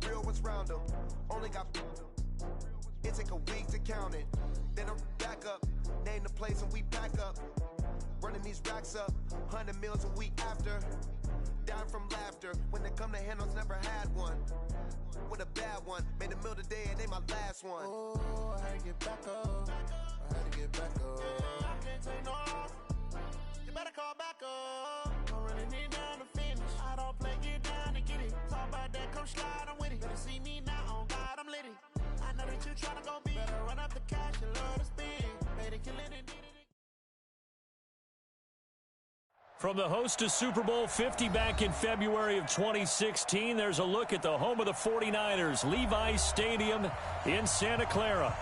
got real ones round them. Only got it take a week to count it. Then I'm back up, name the place and we pack up. Running these racks up, 100 meals a week after. Dying from laughter, when they come to handles, never had one. With a bad one, made a meal today and they my last one. Oh, I had to get back up, I had to get back up. I can't take no loss, you better call back up. Don't really need down to finish, I don't play, get down and get it. Talk about that, come slide, I'm with it. Better see me now, on God, I'm litty. I know that you tryna go big, better run up the cash and love to spin. Better kill it and need it. From the host to Super Bowl 50 back in February of 2016, there's a look at the home of the 49ers, Levi's Stadium in Santa Clara.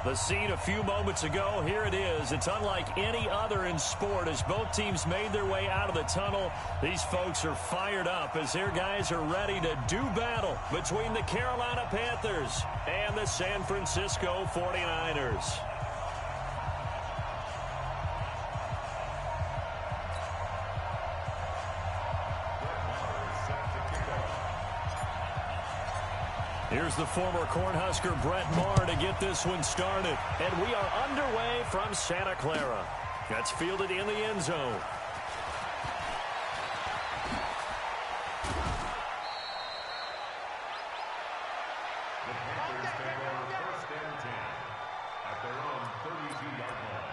The scene a few moments ago, here it is. It's unlike any other in sport as both teams made their way out of the tunnel. These folks are fired up as their guys are ready to do battle between the Carolina Panthers and the San Francisco 49ers. Here's the former Cornhusker Brett Maher to get this one started. And we are underway from Santa Clara. That's fielded in the end zone. The Panthers take over first and 10 at their own 32-yard line.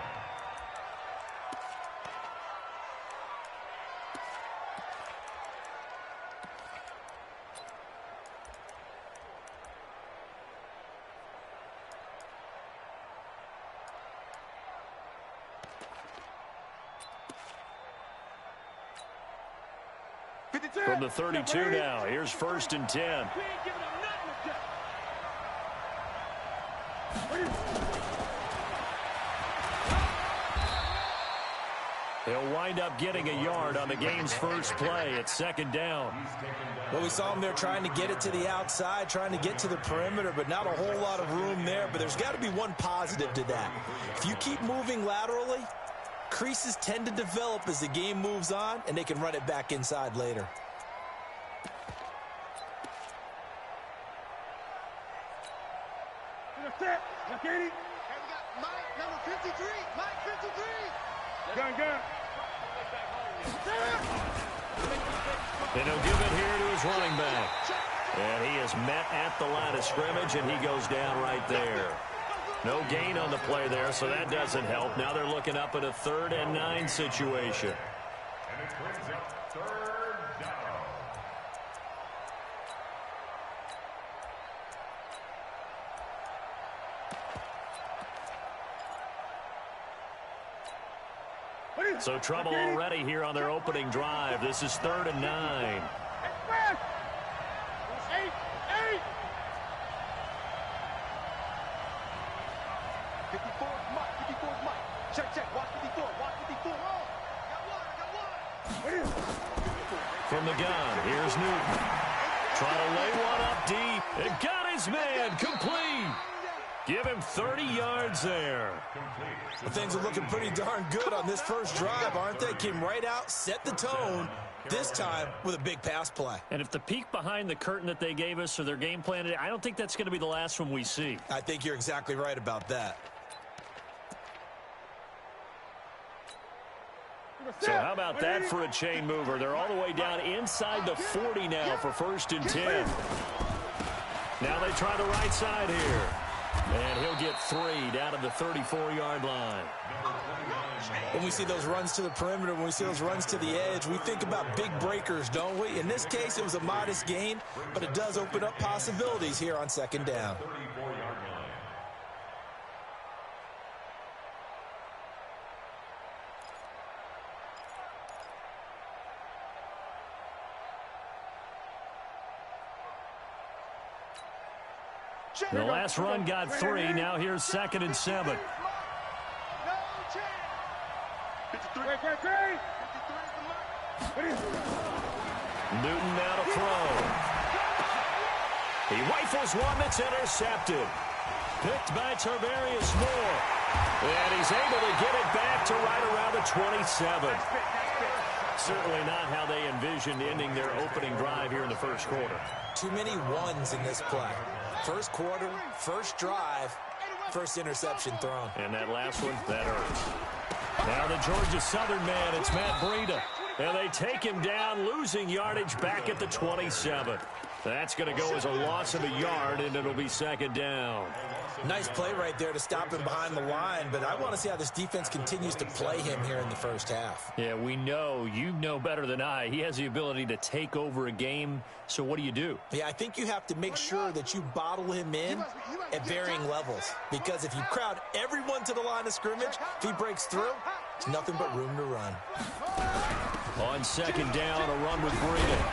From the 32 now, here's first and 10. They'll wind up getting a yard on the game's first play at second down. Well, we saw him there trying to get it to the outside, trying to get to the perimeter, but not a whole lot of room there. But there's got to be one positive to that. If you keep moving laterally, creases tend to develop as the game moves on, and they can run it back inside later. And we got Mike, number 53. Mike, 53. Gun. And he'll give it here to his running back. And he is met at the line of scrimmage, and he goes down right there. No gain on the play there, so that doesn't help. Now they're looking up at a 3rd and 9 situation. And it brings up 3rd down. So trouble already here on their opening drive. This is 3rd and 9. 54, Mike. Check. Watch 54. Got one. From the gun, here's Newton. Trying to lay one up deep. It got his man. Complete. Give him 30 yards there. Well, things are looking pretty darn good on this first drive, aren't they? Came right out, set the tone, this time with a big pass play. And if the peek behind the curtain that they gave us or their game plan, I don't think that's going to be the last one we see. I think you're exactly right about that. So how about that for a chain mover? They're all the way down inside the 40 now for 1st and 10. Now they try the right side here. And he'll get 3 down to the 34-yard line. When we see those runs to the perimeter, when we see those runs to the edge, we think about big breakers, don't we? In this case, it was a modest gain, but it does open up possibilities here on 2nd down. 34-yard line. The last run got 3. Now here's 2nd and 7. Newton now to throw. He rifles one that's intercepted. Picked by Tarvarius Moore. And he's able to get it back to right around the 27. Certainly not how they envisioned ending their opening drive here in the first quarter. Too many ones in this play. First quarter, first drive, first interception thrown. And that last one, that hurts. Now the Georgia Southern man, it's Matt Breida. And they take him down, losing yardage back at the 27. That's going to go as a loss of a yard, and it'll be second down. Nice play right there to stop him behind the line, but I want to see how this defense continues to play him here in the first half. Yeah, we know. You know better than I. He has the ability to take over a game, so what do you do? Yeah, I think you have to make sure that you bottle him in at varying levels, because if you crowd everyone to the line of scrimmage, if he breaks through, it's nothing but room to run. On second down, a run with Breida.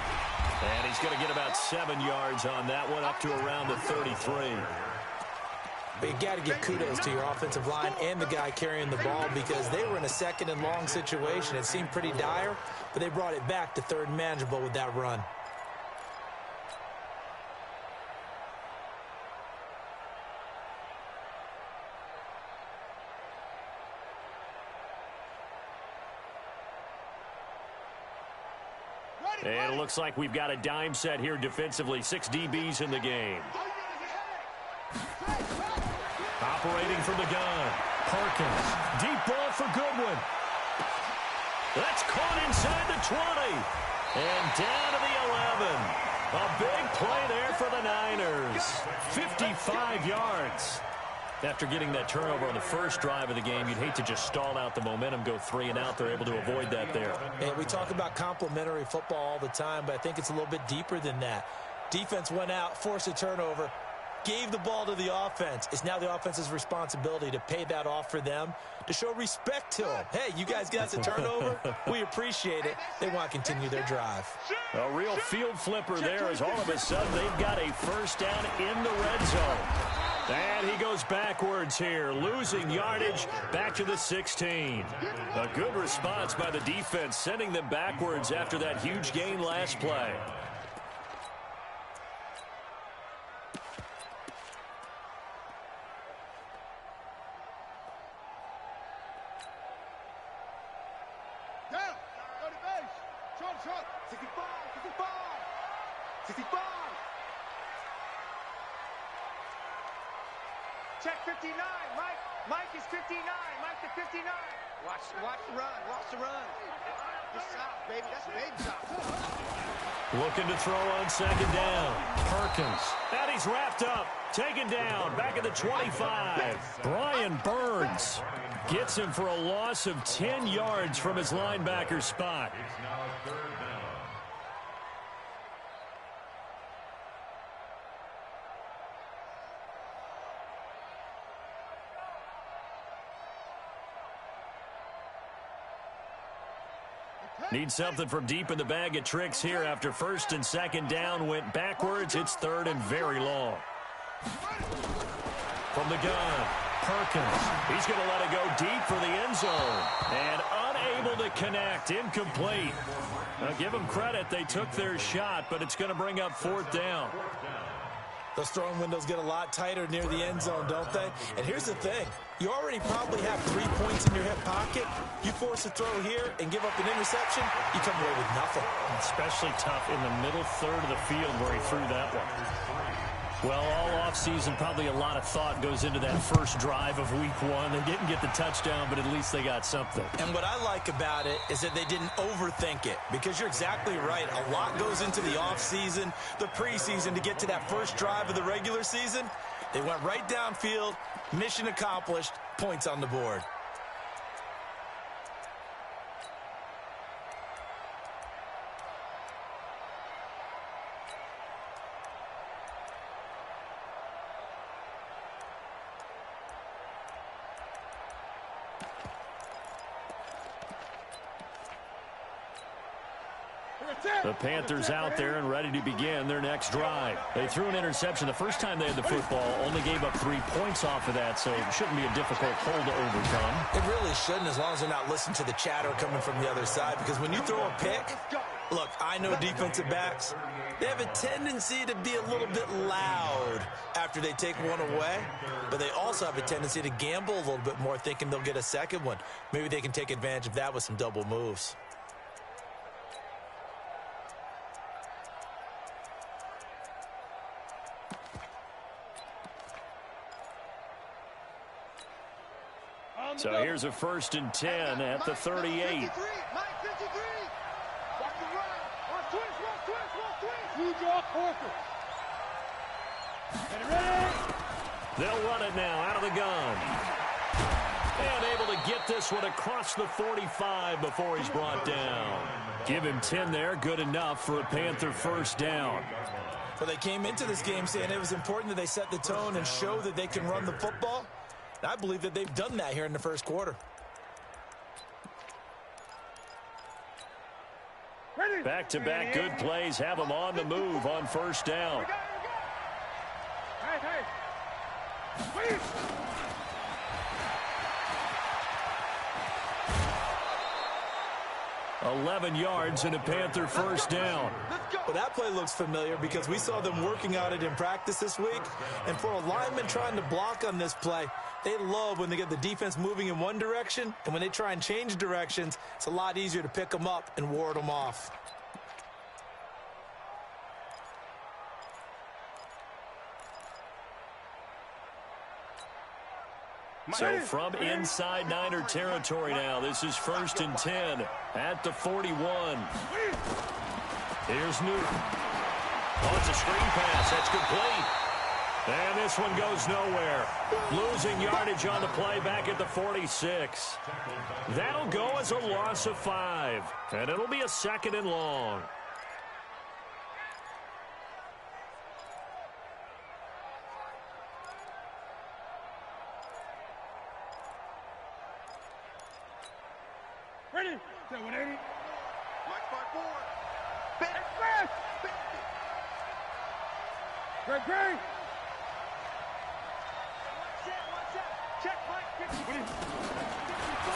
And he's going to get about 7 yards on that one, up to around the 33. But you got to give kudos to your offensive line and the guy carrying the ball, because they were in a second and long situation. It seemed pretty dire, but they brought it back to third and manageable with that run. And it looks like we've got a dime set here defensively. 6 DBs in the game. Operating from the gun. Perkins. Deep ball for Goodwin. That's caught inside the 20. And down to the 11. A big play there for the Niners. 55 yards. After getting that turnover on the first drive of the game, you'd hate to just stall out the momentum, go 3 and out. They're able to avoid that there. And we talk about complementary football all the time, but I think it's a little bit deeper than that. Defense went out, forced a turnover, gave the ball to the offense. It's now the offense's responsibility to pay that off for them, to show respect to them. Hey, you guys got a turnover? We appreciate it. They want to continue their drive. A real field flipper there, as all of a sudden they've got a first down in the red zone. And he goes backwards here, losing yardage back to the 16. A good response by the defense, sending them backwards after that huge gain last play. Down. Go to base. Short. 65. 65. Check 59. Mike is 59. Mike to 59. Watch the run. Watch the run. This south, baby. That's baby south. Looking to throw on second down. Perkins. And he's wrapped up. Taken down. Back at the 25. Brian Burns gets him for a loss of 10 yards from his linebacker spot. It's now third down. Need something from deep in the bag of tricks here after first and second down went backwards. It's third and very long. From the gun, Perkins. He's going to let it go deep for the end zone. And unable to connect. Incomplete. Now, give them credit. They took their shot, but it's going to bring up fourth down. Those throwing windows get a lot tighter near the end zone, don't they? And here's the thing. You already probably have 3 points in your hip pocket. You force a throw here and give up an interception, you come away with nothing. Especially tough in the middle third of the field where he threw that one. Well, all offseason, probably a lot of thought goes into that first drive of week 1. They didn't get the touchdown, but at least they got something. And what I like about it is that they didn't overthink it, because you're exactly right. A lot goes into the offseason, the preseason, to get to that first drive of the regular season. They went right downfield, mission accomplished, points on the board. The Panthers out there and ready to begin their next drive. They threw an interception the first time they had the football, only gave up 3 points off of that, so it shouldn't be a difficult hole to overcome. It really shouldn't, as long as they're not listening to the chatter coming from the other side, because when you throw a pick, look, I know defensive backs, they have a tendency to be a little bit loud after they take one away, but they also have a tendency to gamble a little bit more, thinking they'll get a second one. Maybe they can take advantage of that with some double moves. So here's a 1st and 10 at the 38. Mike 53. Watch the run. One twist. You draw Corker. They'll run it now out of the gun. And able to get this one across the 45 before he's brought down. Give him 10 there. Good enough for a Panther 1st down. Well, they came into this game saying it was important that they set the tone and show that they can run the football. And I believe that they've done that here in the 1st quarter. Back-to-back good plays have them on the move on 1st down. Hey. 11 yards and a Panther 1st down. Well, that play looks familiar because we saw them working on it in practice this week. And for a lineman trying to block on this play, they love when they get the defense moving in one direction. And when they try and change directions, it's a lot easier to pick them up and ward them off. So from inside Niner territory now, this is 1st and 10 at the 41. Here's Newton. Oh, it's a screen pass. That's complete. And this one goes nowhere. Losing yardage on the play back at the 46. That'll go as a loss of 5. And it'll be a 2nd and long. Ready? 180. Mike 5-4. Fast. Great. Check, Mike.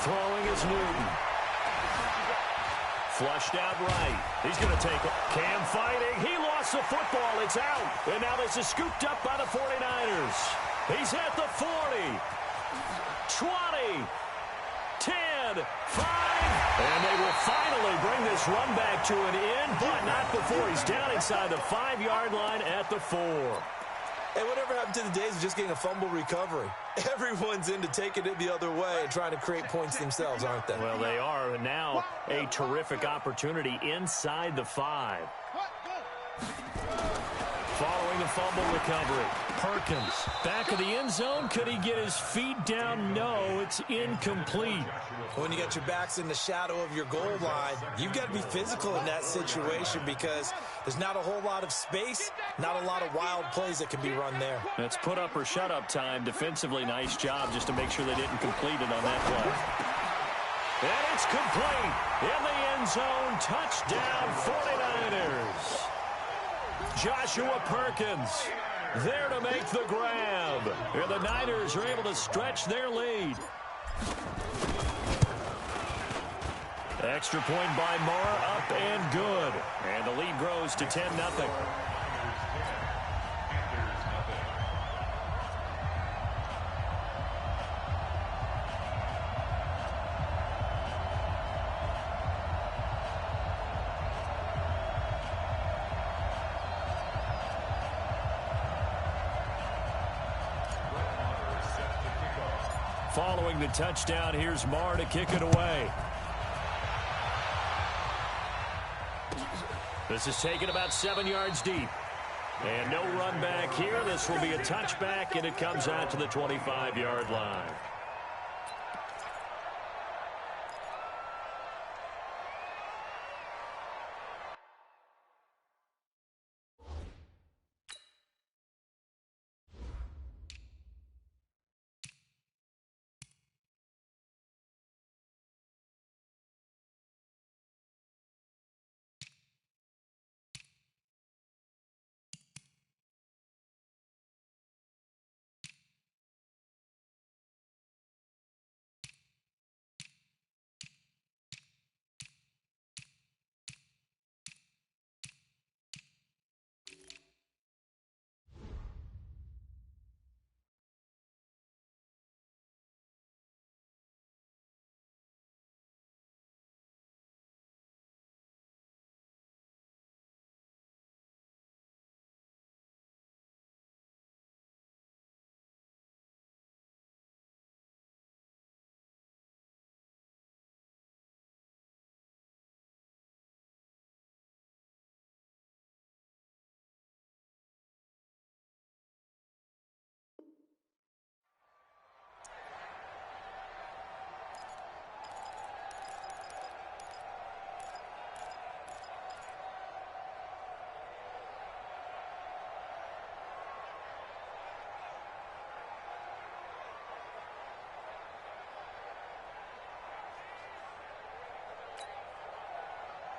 Throwing is Newton. Flushed out right. He's going to take it. Cam fighting. He lost the football. It's out. And now this is scooped up by the 49ers. He's at the 40. 20. 10. 5. And they will finally bring this run back to an end, but not before he's down inside the 5-yard line at the 4. Hey, whatever happened to the days of just getting a fumble recovery? Everyone's into taking it the other way and trying to create points themselves, aren't they? Well, they are. And now a terrific opportunity inside the 5. Following the fumble recovery, Perkins back of the end zone. Could he get his feet down? No, it's incomplete. When you got your backs in the shadow of your goal line, you've got to be physical in that situation because there's not a whole lot of space, not a lot of wild plays that can be run there. It's put up or shut up time. Defensively, nice job just to make sure they didn't complete it on that play. And it's complete in the end zone. Touchdown, 49ers. Joshua Perkins there to make the grab. And the Niners are able to stretch their lead. Extra point by Marr, up and good. And the lead grows to 10-0. Following the touchdown, here's Marr to kick it away. This is taken about 7 yards deep. And no run back here. This will be a touchback, and it comes out to the 25-yard line.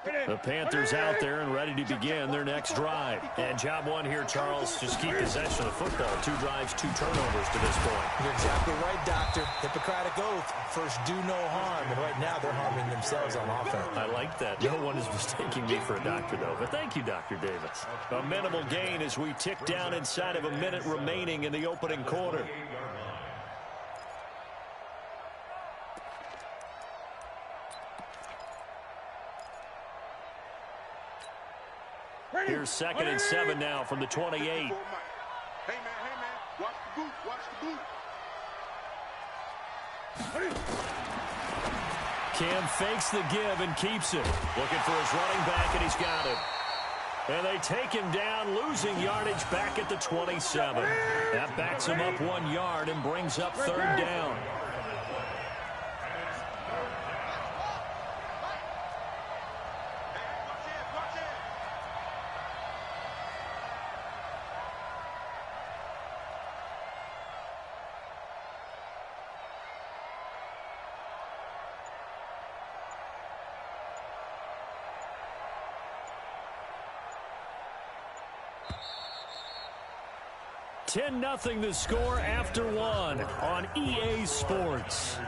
The Panthers out there and ready to begin their next drive. And job one here, Charles, just keep possession of the football. 2 drives, 2 turnovers to this point. You're exactly right, Doctor. Hippocratic oath. First, do no harm. And right now, they're harming themselves on offense. I like that. No one is mistaking me for a doctor, though. But thank you, Dr. Davis. A minimal gain as we tick down inside of a minute remaining in the opening quarter. Here's 2nd and 7 now from the 28. Hey, man, watch the boot, Cam fakes the give and keeps it. Looking for his running back, and he's got it. And they take him down, losing yardage back at the 27. That backs him up 1 yard and brings up 3rd down. $10-0 the score after 1 on EA Sports.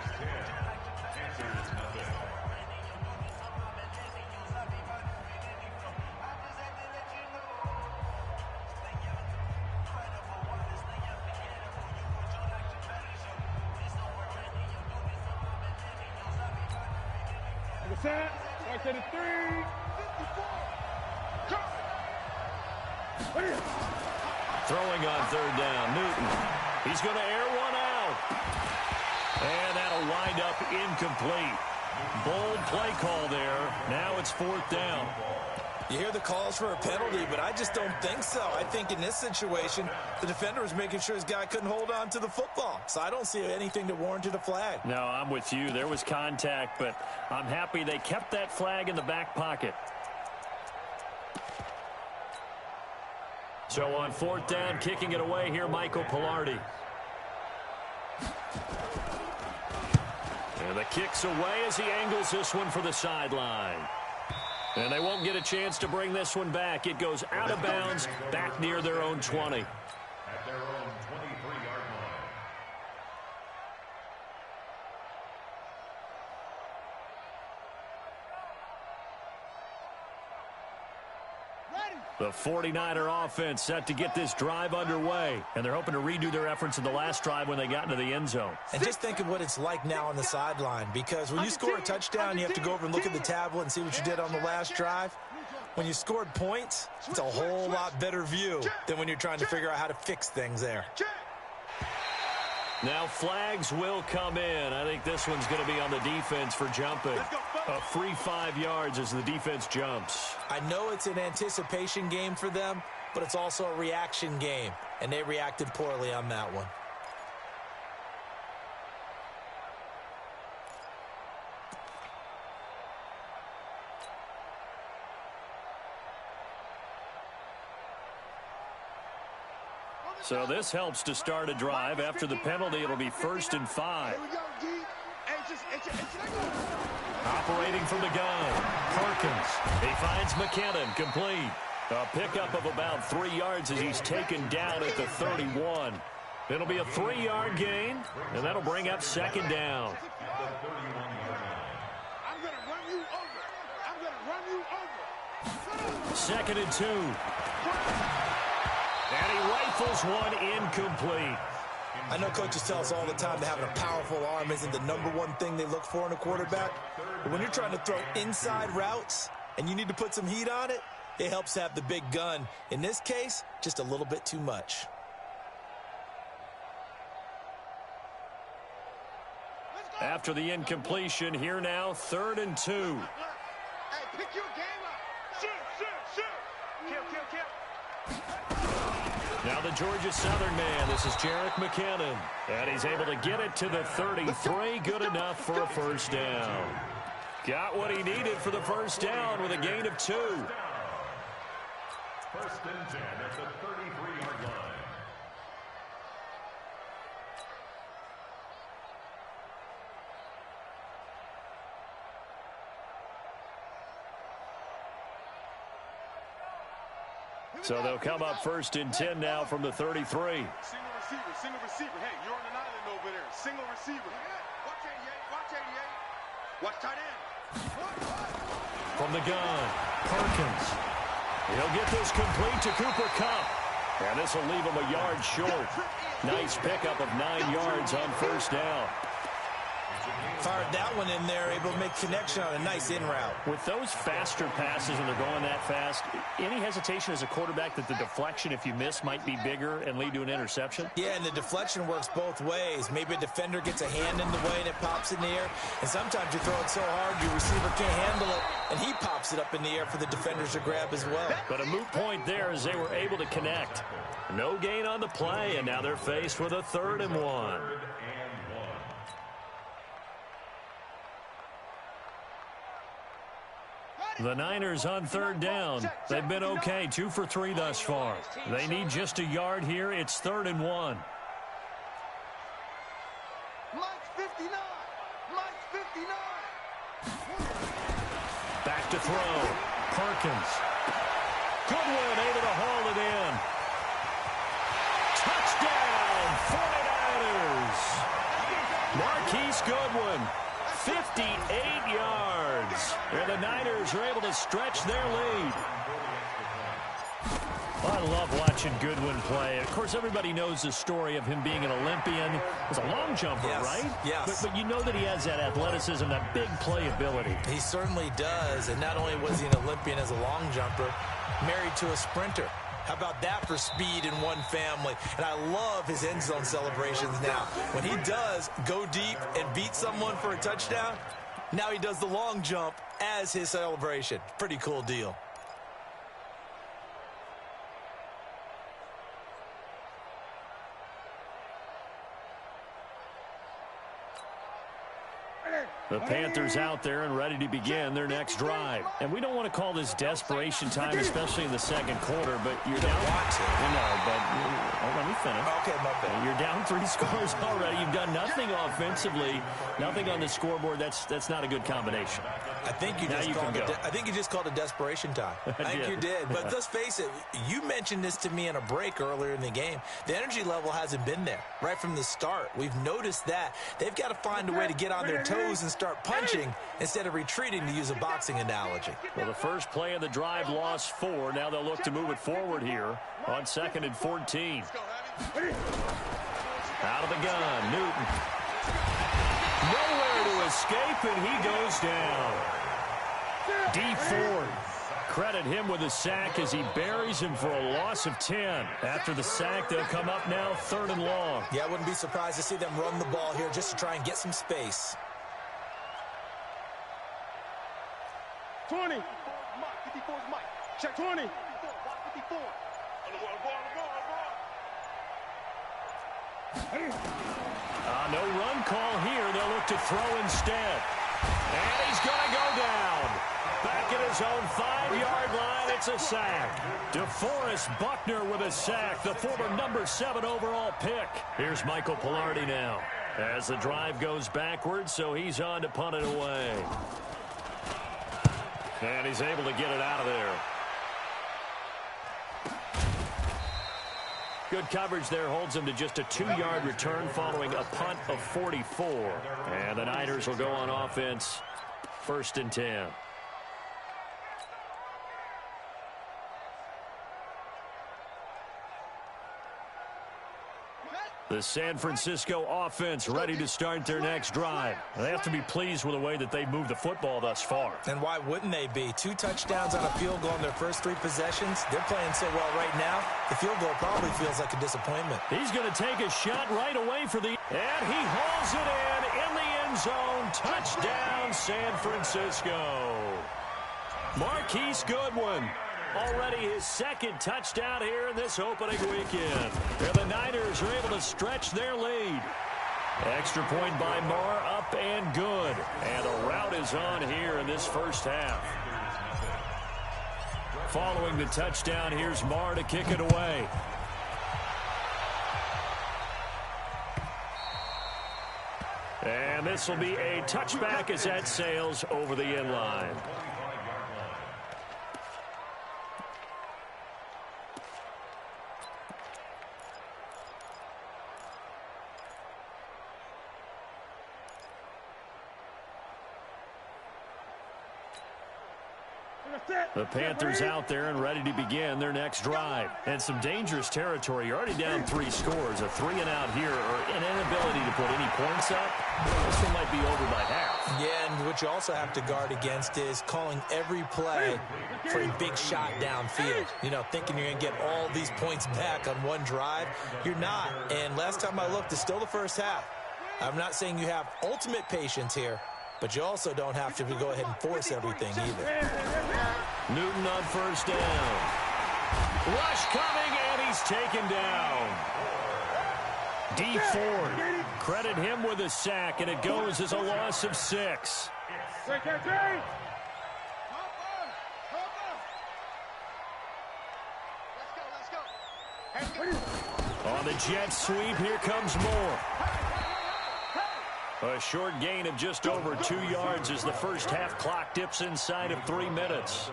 Throwing on 3rd down, Newton. He's going to air one out. And that'll wind up incomplete. Bold play call there. Now it's 4th down. You hear the calls for a penalty, but I just don't think so. I think in this situation, the defender was making sure his guy couldn't hold on to the football. So I don't see anything that warranted a flag. No, I'm with you. There was contact, but I'm happy they kept that flag in the back pocket. So on 4th down, kicking it away here, Michael Pilardi. And the kick's away as he angles this one for the sideline. And they won't get a chance to bring this one back. It goes out of bounds, back near their own 20. At their own 23-yard line. The 49er offense set to get this drive underway. And they're hoping to redo their efforts in the last drive when they got into the end zone. And just think of what it's like now on the sideline, because when you score a touchdown, you have to go over and look at the tablet and see what you did on the last drive. When you scored points, it's a whole lot better view than when you're trying to figure out how to fix things there. Now flags will come in. I think this one's going to be on the defense for jumping. A free 5 yards as the defense jumps. I know it's an anticipation game for them, but it's also a reaction game, and they reacted poorly on that one. So this helps to start a drive. After the penalty, it'll be 1st and 5. Operating from the gun, Perkins. He finds McKinnon, complete. A pickup of about 3 yards as he's taken down at the 31. It'll be a 3-yard gain, and that'll bring up 2nd down. I'm going to run you over. I'm going to run you over. 2nd and 2. And he rifles one incomplete. I know coaches tell us all the time that having a powerful arm isn't the #1 thing they look for in a quarterback. But when you're trying to throw inside routes and you need to put some heat on it, it helps to have the big gun. In this case, just a little bit too much. After the incompletion, here now, 3rd and 2. Hey, pick your game up. Shoot. Kill. Now the Georgia Southern man, this is Jerick McKinnon. And he's able to get it to the 33, good enough for a 1st down. Got what he needed for the 1st down with a gain of 2. 1st and 10 at the 33-yard line. So they'll come up 1st and 10 now from the 33. Single receiver, single receiver. Hey, you're on an island over there. Single receiver. Watch 88, watch 88. Watch tight end. From the gun, Perkins. He'll get this complete to Cooper Kupp. And this will leave him a yard short. Nice pickup of 9 yards on 1st down. Fired that one in there, able to make connection on a nice in route. With those faster passes and they're going that fast, any hesitation as a quarterback that the deflection, if you miss, might be bigger and lead to an interception? Yeah, and the deflection works both ways. Maybe a defender gets a hand in the way and it pops in the air. And sometimes you throw it so hard your receiver can't handle it, and he pops it up in the air for the defenders to grab as well. But a moot point there as they were able to connect. No gain on the play, and now they're faced with a 3rd and 1. The Niners on 3rd down. They've been okay, 2 for 3 thus far. They need just a yard here. It's 3rd and 1. Mike's 59. Mike's 59. Back to throw. Perkins. Goodwin able to haul it in. Touchdown, 49ers. Marquise Goodwin. 58 yards. And the Niners are able to stretch their lead. Well, I love watching Goodwin play. Of course, everybody knows the story of him being an Olympian. He's a long jumper, yes, right? Yes. But you know that he has that athleticism, that big play ability. He certainly does. And not only was he an Olympian as a long jumper, married to a sprinter. How about that for speed in one family? And I love his end zone celebrations now. When he does go deep and beat someone for a touchdown, now he does the long jump as his celebration. Pretty cool deal. The Panthers out there and ready to begin their next drive. And we don't want to call this desperation time, especially in the second quarter, but you're down. Let me finish. Okay, my bad. You're down 3 scores already. You've done nothing offensively, nothing on the scoreboard. That's not a good combination. I think you just called it desperation time. I think you did. But let's face it, you mentioned this to me in a break earlier in the game. The energy level hasn't been there right from the start. We've noticed that. They've got to find a way to get on their toes and start punching instead of retreating, to use a boxing analogy. Well, the first play of the drive lost 4. Now they'll look to move it forward here on 2nd and 14. Out of the gun, Newton. Nowhere to escape, and he goes down. D Ford. Credit him with a sack as he buries him for a loss of 10. After the sack, they'll come up now 3rd and long. Yeah, I wouldn't be surprised to see them run the ball here just to try and get some space. 20. 54's Mike. Check 20. 54. No run call here. They'll look to throw instead. And he's going to go down. Back at his own 5-yard line, it's a sack. DeForest Buckner with a sack, the former number 7 overall pick. Here's Michael Pilardi now as the drive goes backwards, so he's on to punt it away. And he's able to get it out of there. Good coverage there holds him to just a 2-yard return following a punt of 44. And the Niners will go on offense 1st and 10. The San Francisco offense ready to start their next drive. They have to be pleased with the way that they've moved the football thus far. And why wouldn't they be? 2 touchdowns on a field goal in their first 3 possessions. They're playing so well right now, the field goal probably feels like a disappointment. He's going to take a shot right away for the... And he hauls it in the end zone. Touchdown, San Francisco. Marquise Goodwin. Already his 2nd touchdown here in this opening weekend. And the Niners are able to stretch their lead. Extra point by Marr, up and good. And a rout is on here in this first half. Following the touchdown, here's Marr to kick it away. And this will be a touchback as that sails over the end line. The Panthers out there and ready to begin their next drive. And some dangerous territory. You're already down 3 scores. A 3-and-out here or an inability to put any points up. This one might be over by half. Yeah, and what you also have to guard against is calling every play for a big shot downfield. You know, thinking you're going to get all these points back on one drive. You're not. And last time I looked, it's still the first half. I'm not saying you have ultimate patience here, but you also don't have to go ahead and force everything either. Newton on first down. Rush coming, and he's taken down. D. Ford, credit him with a sack, and it goes as a loss of 6. On the jet sweep, here comes Moore. A short gain of just over 2 yards as the first half clock dips inside of 3 minutes.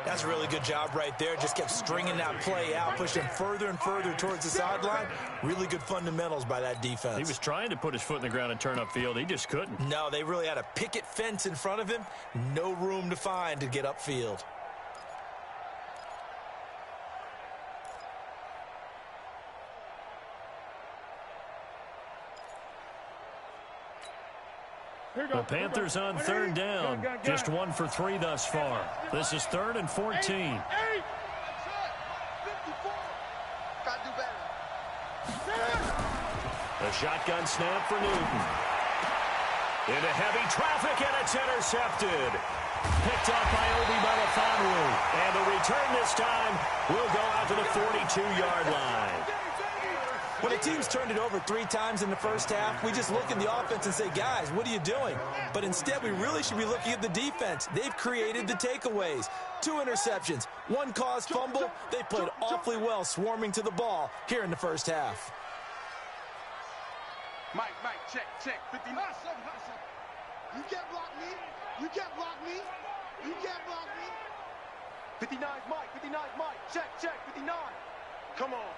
That's a really good job right there. Just kept stringing that play out, pushed him further and further towards the sideline. Really good fundamentals by that defense. He was trying to put his foot in the ground and turn upfield. He just couldn't. No, they really had a picket fence in front of him. No room to find to get upfield. The Panthers on third down. Just 1 for 3 thus far. This is 3rd and 14. Gotta do better. A shotgun snap for Newton. Into heavy traffic, and it's intercepted. Picked up by Obi Melifonwu. And the return this time will go out to the 42-yard line. When a team's turned it over 3 times in the first half, we just look at the offense and say, guys, what are you doing? But instead, we really should be looking at the defense. They've created the takeaways. 2 interceptions, 1 caused fumble. They played awfully well swarming to the ball here in the first half. Mike, check. 59. You can't block me. You can't block me. You can't block me. 59, Mike. Check, 59. Come on.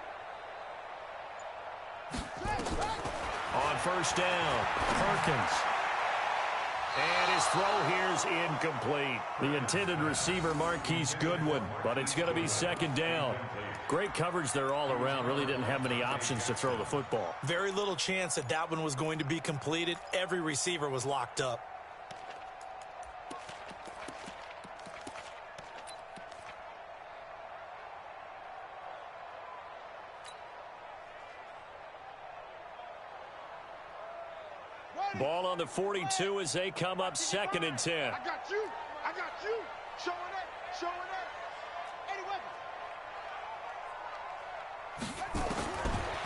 On first down, Perkins. And his throw here's incomplete. The intended receiver, Marquise Goodwin, but it's going to be 2nd down. Great coverage there all around. Really didn't have many options to throw the football. Very little chance that that one was going to be completed. Every receiver was locked up. Ball on the 42 as they come up 2nd and 10. I got you. Showing up. Any weapon.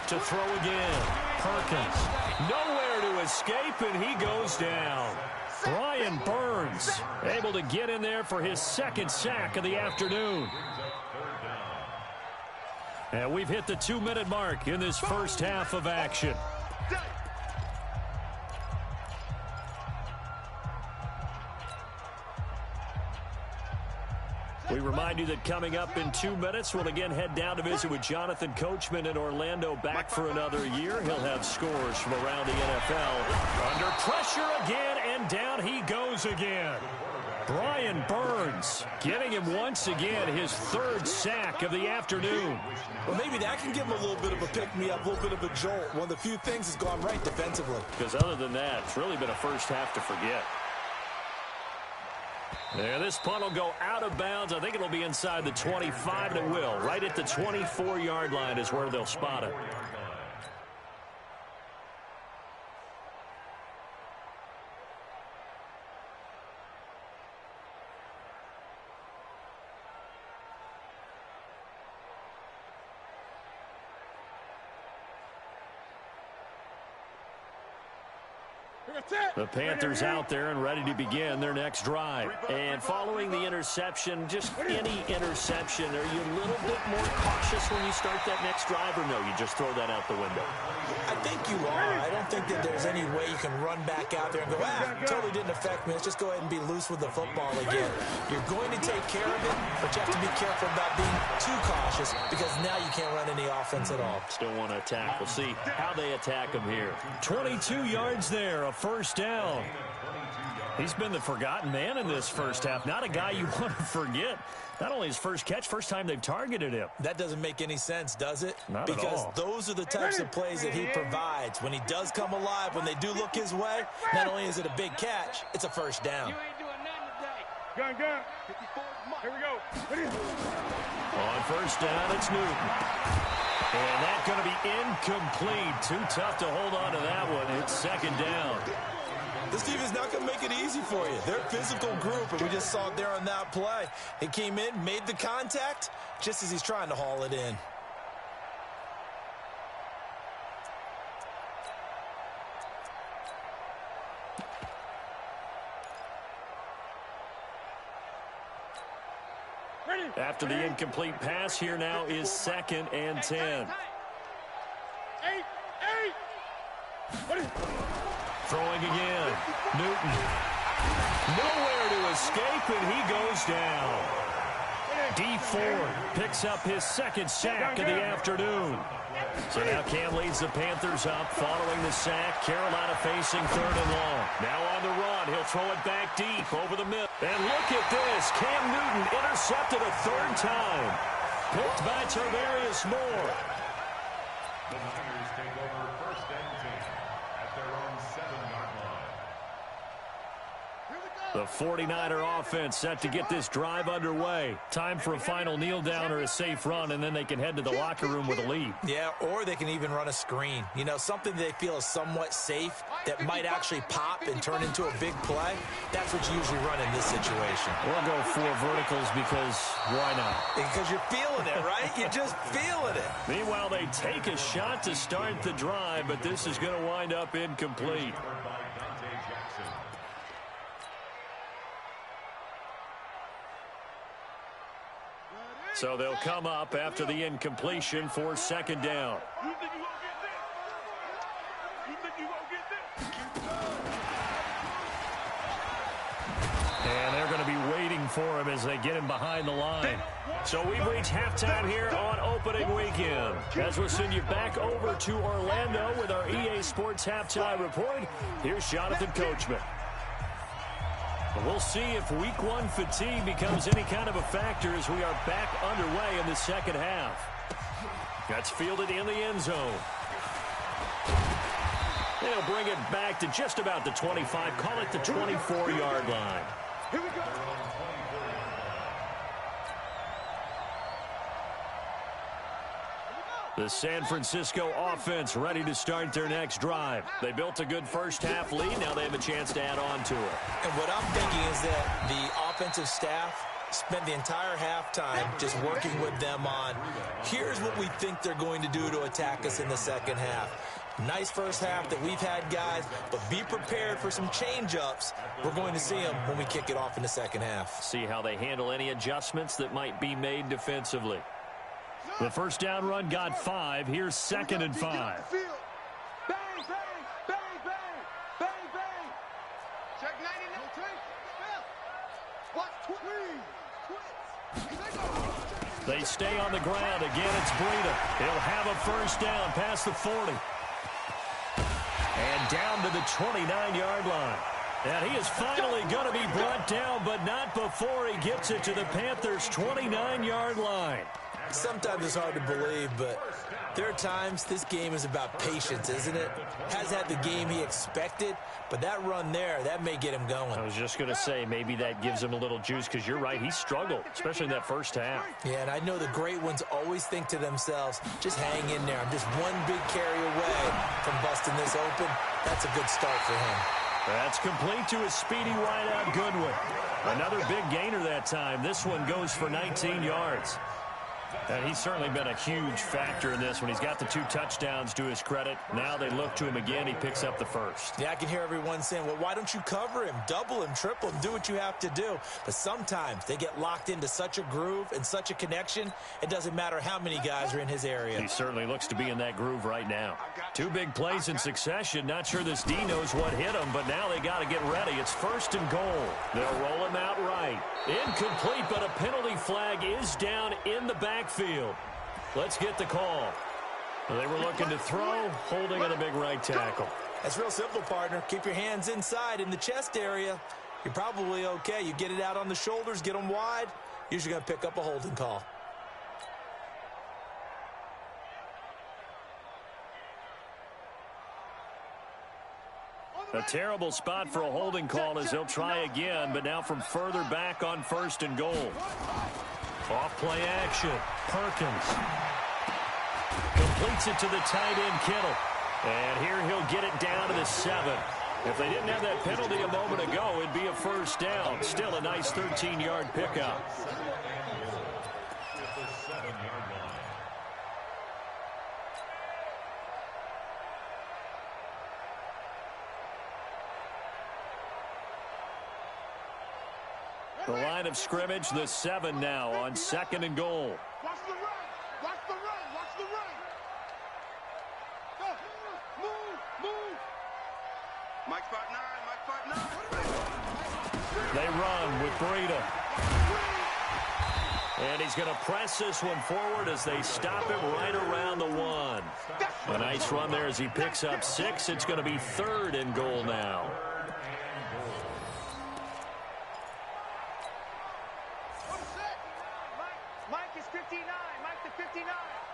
To throw again, Perkins. Nowhere to escape, and he goes down. Brian Burns able to get in there for his 2nd sack of the afternoon. And we've hit the 2-minute mark in this first half of action. We remind you that coming up in 2 minutes, we'll again head down to visit with Jonathan Coachman in Orlando, back for another year. He'll have scores from around the NFL. Under pressure again, and down he goes again. Brian Burns getting him once again his 3rd sack of the afternoon. Well, maybe that can give him a little bit of a pick-me-up, a little bit of a jolt. One of the few things has gone right defensively. Because other than that, it's really been a first half to forget. There, this punt will go out of bounds. I think it'll be inside the 25, and it will. Right at the 24-yard line is where they'll spot it. The Panthers out there and ready to begin their next drive. And following the interception, just any interception, are you a little bit more cautious when you start that next drive, or no, you just throw that out the window? I think you are. I don't think that there's any way you can run back out there and go, totally didn't affect me. Let's just go ahead and be loose with the football again. You're going to take care of it, but you have to be careful about being too cautious because now you can't run any offense at all. Still want to attack. We'll see how they attack them here. 22 yards there, a first down. He's been the forgotten man in this first half. Not a guy you want to forget. Not only his first catch, first time they've targeted him. That doesn't make any sense, does it? Not at all. Because those are the types of plays that he provides. When he does come alive, when they do look his way, not only is it a big catch, it's a first down. You ain't doing nothing today. Gun. 54. Here we go. On first down, it's Newton. And that's going to be incomplete. Too tough to hold on to that one. It's second down. This team is not going to make it easy for you. They're a physical group, and we just saw it there on that play. He came in, made the contact, just as he's trying to haul it in. After the incomplete pass, here now is 2nd and 10. Throwing again. Newton. Nowhere to escape, and he goes down. D Ford picks up his 2nd sack of the afternoon. So now Cam leads the Panthers up following the sack. Carolina facing 3rd and long. Now on the run. He'll throw it back deep over the middle. And look at this. Cam Newton intercepted a 3rd time. Picked by Tarvarius Moore. The Niners take over 1st and 10 at their own 7-yard line. The 49er offense set to get this drive underway. Time for a final kneel down or a safe run, and then they can head to the locker room with a lead. Yeah, or they can even run a screen. You know, something they feel is somewhat safe that might actually pop and turn into a big play. That's what you usually run in this situation. We'll go 4 verticals because why not? Because you're feeling it, right? You're just feeling it. Meanwhile, they take a shot to start the drive, but this is going to wind up incomplete. So they'll come up after the incompletion for 2nd down. You think you gonna get this? You think you gonna get this? And they're going to be waiting for him as they get him behind the line. So we've reached halftime here on opening weekend. As we'll send you back over to Orlando with our EA Sports Halftime Report, here's Jonathan Coachman. We'll see if week 1 fatigue becomes any kind of a factor as we are back underway in the second half. That's fielded in the end zone. They'll bring it back to just about the 25, call it the 24-yard line. Here we go. The San Francisco offense ready to start their next drive. They built a good first half lead. Now they have a chance to add on to it. And what I'm thinking is that the offensive staff spent the entire halftime just working with them on, here's what we think they're going to do to attack us in the second half. Nice first half that we've had, guys, but be prepared for some change-ups. We're going to see them when we kick it off in the second half. See how they handle any adjustments that might be made defensively. The first down run got 5. Here's 2nd and 5. Bang, bang, bang, bang, bang, bang. Check 99. Watch They stay on the ground. Again, it's Breida. He'll have a first down past the 40. And down to the 29-yard line. And he is finally going to be brought down, but not before he gets it to the Panthers' 29-yard line. Sometimes it's hard to believe, but there are times this game is about patience, isn't it? Has had the game he expected, but that run there, that may get him going. I was just going to say, maybe that gives him a little juice, because you're right, he struggled, especially in that first half. Yeah, and I know the great ones always think to themselves, just hang in there. I'm just one big carry away from busting this open. That's a good start for him. That's complete to his speedy wideout Goodwin. Another big gainer that time. This one goes for 19 yards. And he's certainly been a huge factor in this when he's got the 2 touchdowns to his credit. Now they look to him again. He picks up the first. Yeah, I can hear everyone saying, well, why don't you cover him? Double him, triple him, do what you have to do. But sometimes they get locked into such a groove and such a connection, it doesn't matter how many guys are in his area. He certainly looks to be in that groove right now. 2 big plays in succession. Not sure this D knows what hit him, but now they got to get ready. It's 1st and goal. They'll roll him out right. Incomplete, but a penalty flag is down in the backfield. Let's get the call. They were looking to throw, holding on a big right tackle. That's real simple, partner. Keep your hands inside in the chest area. you're probably okay. You get it out on the shoulders, get them wide, usually going to pick up a holding call. A terrible spot for a holding call as they'll try again, but now from further back on 1st and goal. Off-play action. Perkins completes it to the tight end, Kittle. And here he'll get it down to the 7. If they didn't have that penalty a moment ago, it'd be a first down. Still a nice 13-yard pickup. The line of scrimmage, the 7 now on 2nd and goal. Watch the run. Watch the run. Watch the run. Go. Move. Mike spot 9. Mike spot 9. They run with Breida. And he's going to press this one forward as they stop him right around the 1. A nice run there as he picks up 6. It's going to be 3rd and goal now. Mike is 59. Mike to 59.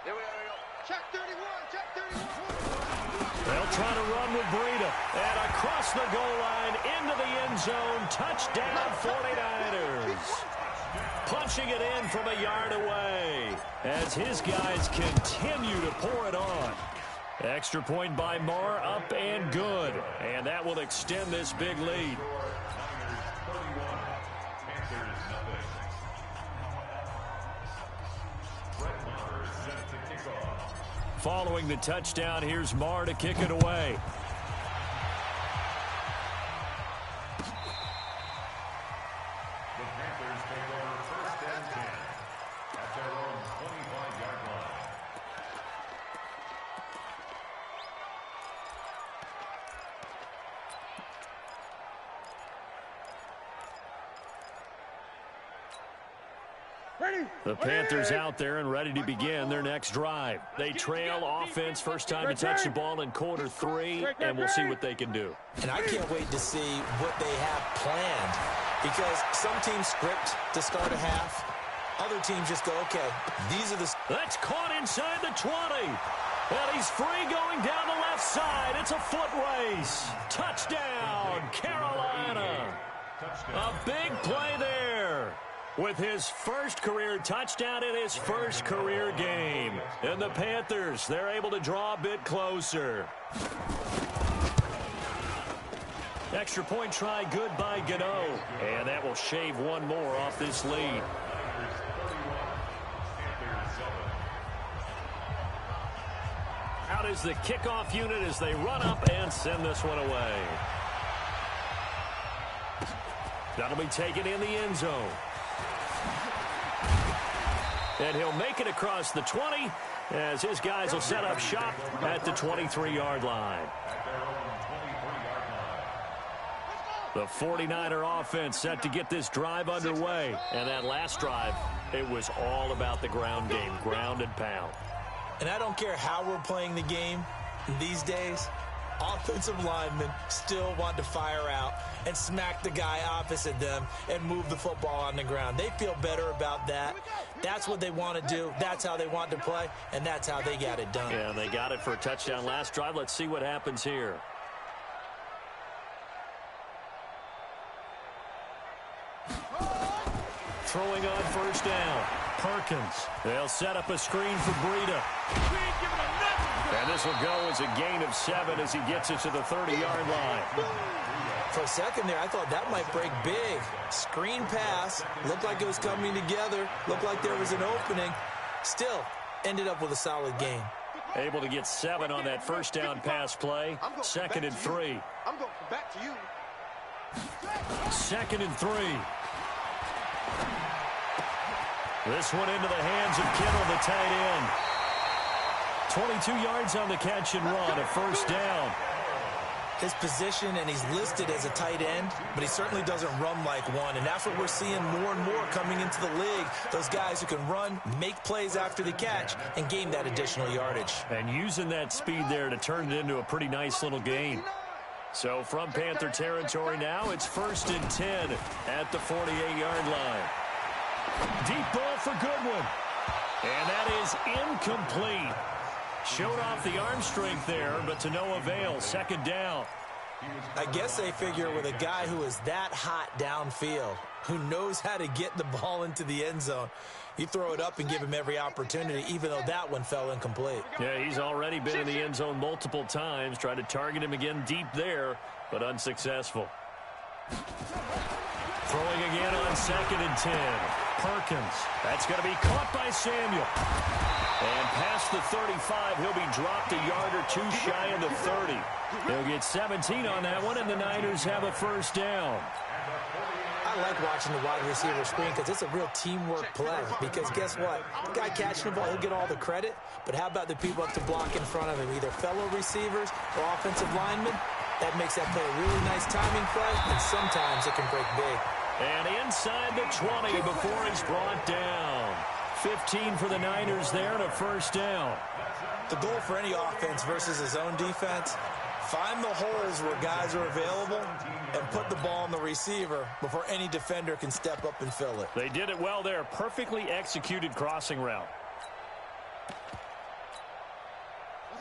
Here we go. Check 31. Check 31. They'll try to run with Breida. And across the goal line into the end zone. Touchdown 49ers. Punching it in from a yard away as his guys continue to pour it on. Extra point by Marr, up and good. And that will extend this big lead. Following the touchdown, here's Marr to kick it away. The Panthers take over 1st and 10 at their own 25-yard line. The Panthers out there and ready to begin their next drive. They trail offense first time to touch the ball in quarter 3, and we'll see what they can do. And I can't wait to see what they have planned, because some teams script to start a half. Other teams just go, okay, these are the... That's caught inside the 20. And he's free going down the left side. It's a foot race. Touchdown, Carolina. A big play there. With his first career touchdown in his first career game. And the Panthers, they're able to draw a bit closer. Extra point try good by Gano. And that will shave one more off this lead. Out is the kickoff unit as they run up and send this one away. That'll be taken in the end zone. And he'll make it across the 20 as his guys will set up shop at the 23-yard line. The 49er offense set to get this drive underway. And that last drive, it was all about the ground game, ground and pound. And I don't care how we're playing the game these days, offensive linemen still want to fire out and smack the guy opposite them and move the football on the ground. They feel better about that. That's what they want to do. That's how they want to play, and that's how they got it done. Yeah, they got it for a touchdown last drive. Let's see what happens here. Throwing on first down. Perkins. They'll set up a screen for Breida. And this will go as a gain of 7 as he gets it to the 30-yard line. For a second there, I thought that might break big. Screen pass. Looked like it was coming together. Looked like there was an opening. Still, ended up with a solid gain. Able to get 7 on that first down pass play. 2nd and 3. I'm going back to you. 2nd and 3. This one into the hands of Kittle, the tight end. 22 yards on the catch and run, a first down. His position, and he's listed as a tight end, but he certainly doesn't run like one, and that's what we're seeing more and more coming into the league. Those guys who can run, make plays after the catch, and gain that additional yardage. And using that speed there to turn it into a pretty nice little gain. So from Panther territory now, it's 1st and 10 at the 48-yard line. Deep ball for Goodwin. And that is incomplete. Showed off the arm strength there, but to no avail. 2nd down. I guess they figure with a guy who is that hot downfield, who knows how to get the ball into the end zone, you throw it up and give him every opportunity, even though that one fell incomplete. Yeah, he's already been in the end zone multiple times. Tried to target him again deep there, but unsuccessful. Throwing again on 2nd and 10. Perkins. That's going to be caught by Samuel. And past the 35, he'll be dropped a yard or two shy of the 30. He'll get 17 on that one, and the Niners have a 1st down. I like watching the wide receiver screen because it's a real teamwork play. Because guess what? The guy catching the ball, he'll get all the credit. But how about the people up to block in front of him, either fellow receivers or offensive linemen? That makes that play a really nice timing play, and sometimes it can break big. And inside the 20 before he's brought down. 15 for the Niners there and a 1st down. The goal for any offense versus his own defense, find the holes where guys are available and put the ball on the receiver before any defender can step up and fill it. They did it well there. Perfectly executed crossing route.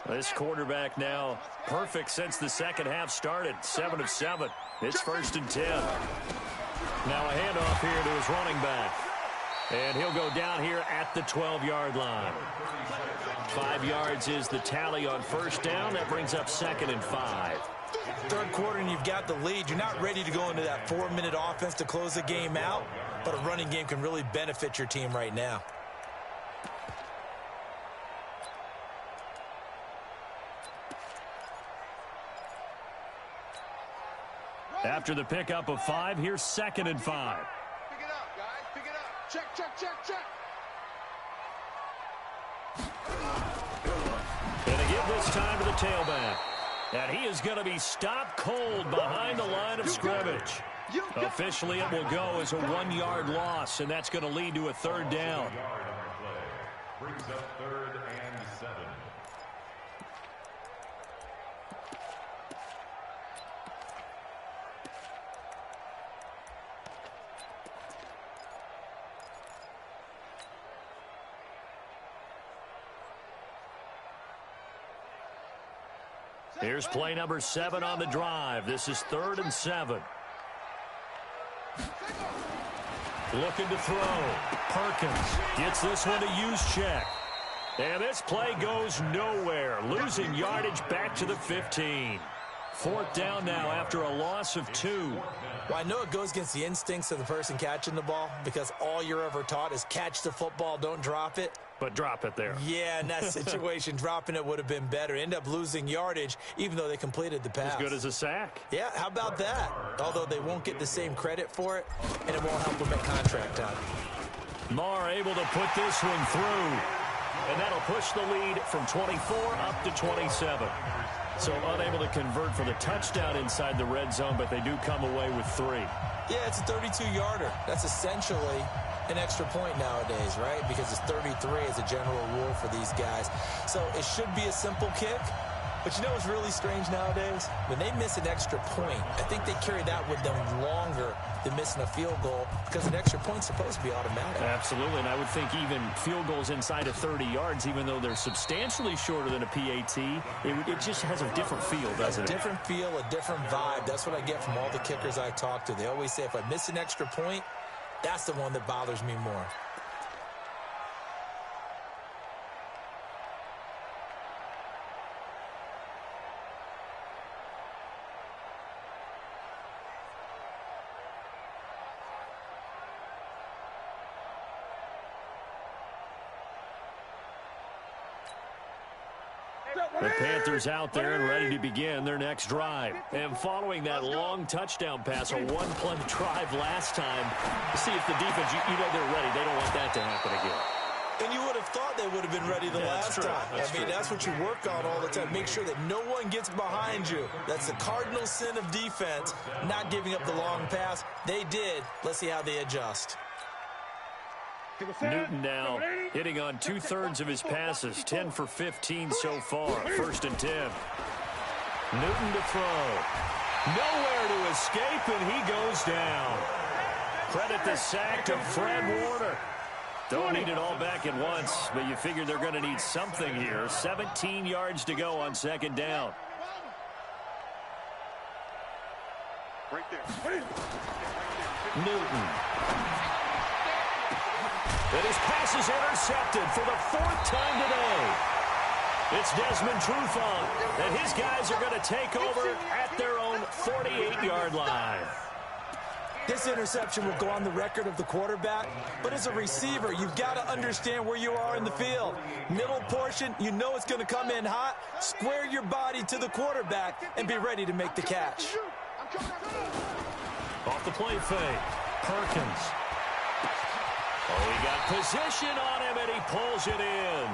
This quarterback now perfect since the second half started. 7 of 7. It's 1st and 10. Now a handoff here to his running back. And he'll go down here at the 12-yard line. 5 yards is the tally on 1st down. That brings up 2nd and 5. 3rd quarter and you've got the lead. You're not ready to go into that 4-minute offense to close the game out, but a running game can really benefit your team right now. After the pickup of 5, here's 2nd and 5. Pick it up, guys. Pick it up. Check, check, check, check. And they give this time to the tailback. And he is going to be stopped cold behind the line of scrimmage. Officially, it will go as a 1-yard loss, and that's going to lead to a 3rd down. Brings up 3rd and 7. Here's play number 7 on the drive. This is 3rd and 7. Looking to throw. Perkins gets this one to use check. And this play goes nowhere. Losing yardage back to the 15. 4th down now after a loss of 2. Well, I know it goes against the instincts of the person catching the ball because all you're ever taught is catch the football, don't drop it. But drop it there. Yeah, in that situation, dropping it would have been better. End up losing yardage, even though they completed the pass. As good as a sack. Yeah, how about that? Although they won't get the same credit for it, and it won't help them at contract time. Marr able to put this one through. And that'll push the lead from 24 up to 27. So unable to convert for the touchdown inside the red zone, but they do come away with 3. Yeah, it's a 32-yarder. That's essentially an extra point nowadays, right? Because it's 33 as a general rule for these guys. So it should be a simple kick. But you know what's really strange nowadays? When they miss an extra point, I think they carry that with them longer than missing a field goal because an extra point's supposed to be automatic. Absolutely, and I would think even field goals inside of 30 yards, even though they're substantially shorter than a PAT, it just has a different feel, doesn't it? A different feel, a different vibe. That's what I get from all the kickers I talk to. They always say if I miss an extra point, that's the one that bothers me more. The Panthers out there and ready to begin their next drive. And following that long touchdown pass, a one-play drive last time, see if the defense, you know they're ready. They don't want that to happen again. And you would have thought they would have been ready the last time. That's what you work on all the time. Make sure that no one gets behind you. That's the cardinal sin of defense, not giving up the long pass. They did. Let's see how they adjust. Newton now hitting on 2/3 of his passes, 10 for 15 so far. 1st and 10. Newton to throw. Nowhere to escape, and he goes down. Credit the sack to Fred Warner. Don't need it all back at once, but you figure they're going to need something here. 17 yards to go on second down. Right there. Newton. And his pass is intercepted for the 4th time today. It's Desmond Trufant, and his guys are going to take over at their own 48-yard line. This interception will go on the record of the quarterback, but as a receiver, you've got to understand where you are in the field. Middle portion, you know it's going to come in hot. Square your body to the quarterback and be ready to make the catch. Off the play fake, Perkins. Oh, he got position on him, and he pulls it in.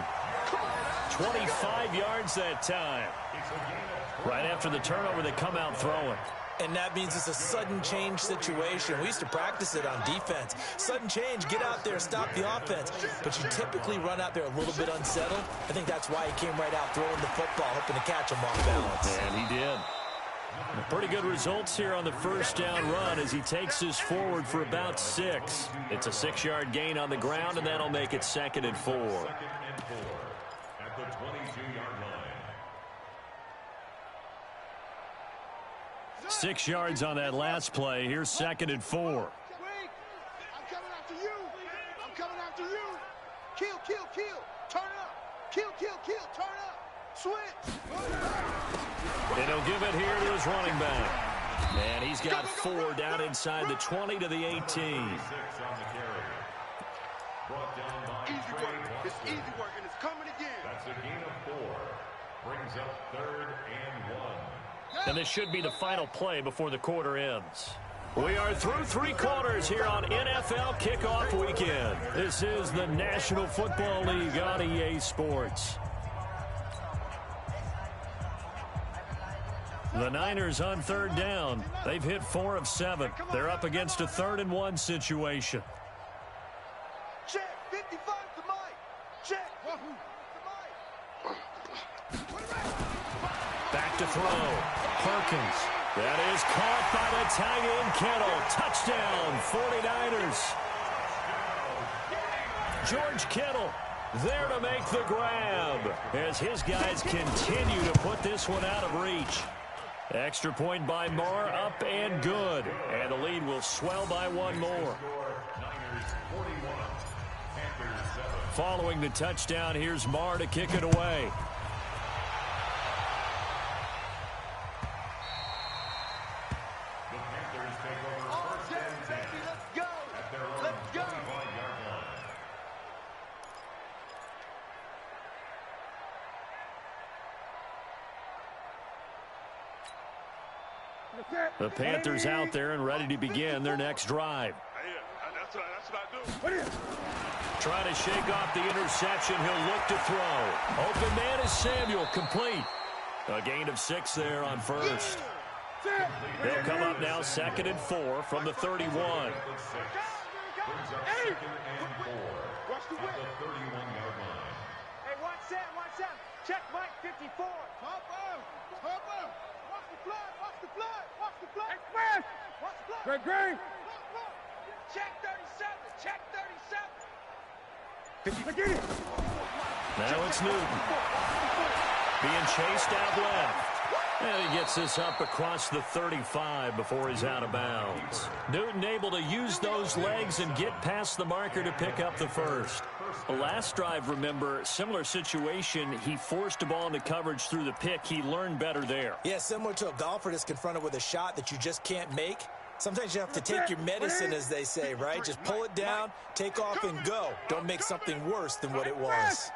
25 yards that time. Right after the turnover, they come out throwing. And that means it's a sudden change situation. We used to practice it on defense. Sudden change, get out there, stop the offense. But you typically run out there a little bit unsettled. I think that's why he came right out throwing the football, hoping to catch him off balance. And he did. Pretty good results here on the first down run as he takes this forward for about 6. It's a 6-yard gain on the ground, and that'll make it 2nd and 4. At the 22-yard line. 6 yards on that last play. Here's 2nd and 4. I'm coming after you. I'm coming after you. Kill, kill, kill. Turn up. Kill, kill, kill. Turn up. Switch. And he'll give it here to his running back. And he's got 4 down inside the 20 to the 18. Brought down by easy work. It's easy work, and it's coming again. That's a gain of 4. Brings up 3rd and 1. And this should be the final play before the quarter ends. We are through 3 quarters here on NFL Kickoff Weekend. This is the National Football League on EA Sports. The Niners on 3rd down. They've hit 4 of 7. They're up against a 3rd and 1 situation. Check. 55 to Mike. Check. Back to throw. Perkins. That is caught by the tight end Kittle. Touchdown, 49ers. George Kittle there to make the grab as his guys continue to put this one out of reach. Extra point by Marr, up and good. And the lead will swell by 1 more. Following the touchdown, here's Marr to kick it away. The Panthers take over 1st and 10 Let's go. at their own 25-yard line. The Panthers out there and ready to begin their next drive. That's what I do. Trying to shake off the interception. He'll look to throw. Open man is Samuel, complete. A gain of 6 there on first. They'll come up now 2nd and 4 from the 31. Brings up 2nd and 4 Watch the at whip. the 31-yard line. Hey, watch Sam, watch Sam. Check Mike 54. Top up. Watch the blood, watch the blood, watch the blood. Express. Watch the blood. Great. Check 37, check 37. Now it's Newton. Being chased out left. And he gets this up across the 35 before he's out of bounds. Newton able to use those legs and get past the marker to pick up the first. The last drive, remember, similar situation. He forced a ball into coverage through the pick. He learned better there. Yeah, similar to a golfer that's confronted with a shot that you just can't make. Sometimes you have to take your medicine, as they say, right? Just pull it down, take off, and go. Don't make something worse than what it was.